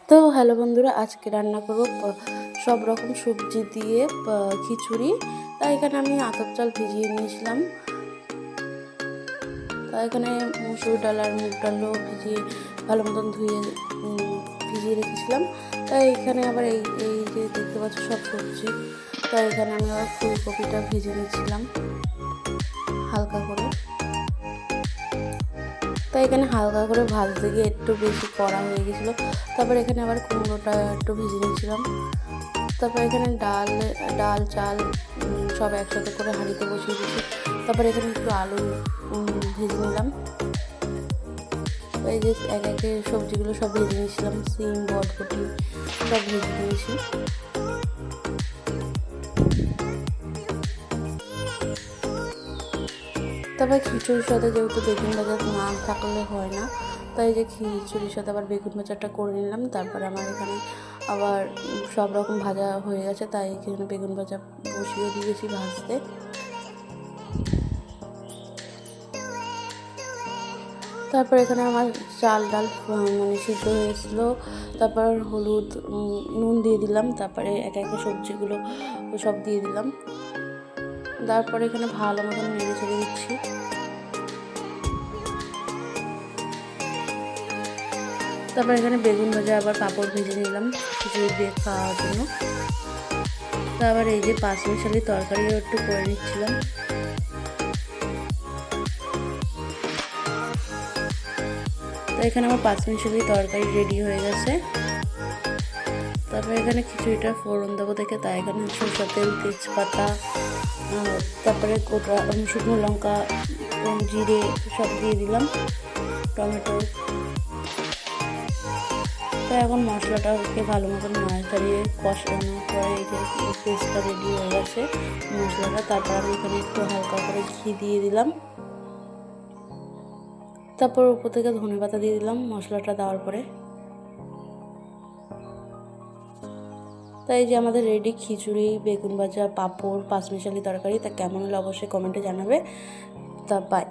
তো হ্যালো বন্ধুরা, আজকে রান্না করব সব রকম সবজি দিয়ে খিচুড়ি। তাই এখানে আমি আতপ চাল ভিজিয়ে নিয়েছিলাম। তাই এখানে মসুর ডাল আর মুগ ডালও ভিজিয়ে ভালো মতন ধুয়ে ভিজিয়ে রেখেছিলাম। তাই এখানে আবার এই এই যে দেখতে পাচ্ছ সব সবজি। তাই এখানে আমি আবার ফুলকপিটা ভেজে নিয়েছিলাম হালকা করে। তাই এখানে হালকা করে ভাজতে গিয়ে একটু বেশি কড়া হয়ে গেছিলো। তারপর এখানে আবার কুমড়োটা একটু ভেজে নিয়েছিলাম। তারপর এখানে ডাল চাল সব একসাথে করে হাঁড়িতে বসিয়ে দিয়েছি। তারপর এখানে একটু আলু ভেজে নিলাম। এই যে এক একে সবজিগুলো সব ভেজে নিয়েছিলাম, সিম বরবটি সব ভেজে নিয়েছি। তারপর খিচুড়ির সাথে যেহেতু বেগুন ভাজা না থাকলে হয় না, তাই যে খিচুড়ির সাথে আবার বেগুন ভাজাটা করে নিলাম। তারপর আমার এখানে আবার সব রকম ভাজা হয়ে গেছে, তাই এখানে বেগুন ভাজা বসিয়ে দিয়েছি ভাজতে। তারপর এখানে আমার চাল ডাল মানে সিদ্ধ হয়েছিল। তারপর হলুদ নুন দিয়ে দিলাম। তারপরে একে একে সবজিগুলো সব দিয়ে দিলাম। তারপরে এখানে ভালো মতন নেড়ে ছেড়ে দিচ্ছি। তারপর এখানে বেগুন ভাজা আবার পাঁপড় ভেজে নিলাম খিচুড়ি দিয়ে খাওয়ার জন্য। তারপর এই যে পাঁচমিশালি তরকারিও একটু করে নিচ্ছিলাম। তো এখানে আমার পাঁচমিশালি তরকারি রেডি হয়ে গেছে। তারপর এখানে খিচুড়িটা ফোড়ন দেবো দেখে তাই এখানে সরষের তেল, তেজপাতা, তারপরে গোটা শুকনো লঙ্কা, জিরে সব দিয়ে দিলাম, টমেটো। তো এখন মশলাটাকে ভালো মতন নাড়িয়ে কষানো পরে এই যে পেস্টটা রেডি হয়ে গেছে মশলাটা। তারপর আমি এখানে একটু হালকা করে ঘি দিয়ে দিলাম। তারপর উপর থেকে ধনেপাতা দিয়ে দিলাম মশলাটা দেওয়ার পরে। তাই যে আমাদের রেডি খিচুড়ি, বেগুন ভাজা, পাঁপড়, পাঁচমিশালি তরকারি। তা কেমন হলো অবশ্যই কমেন্টে জানাবে। তা বাই।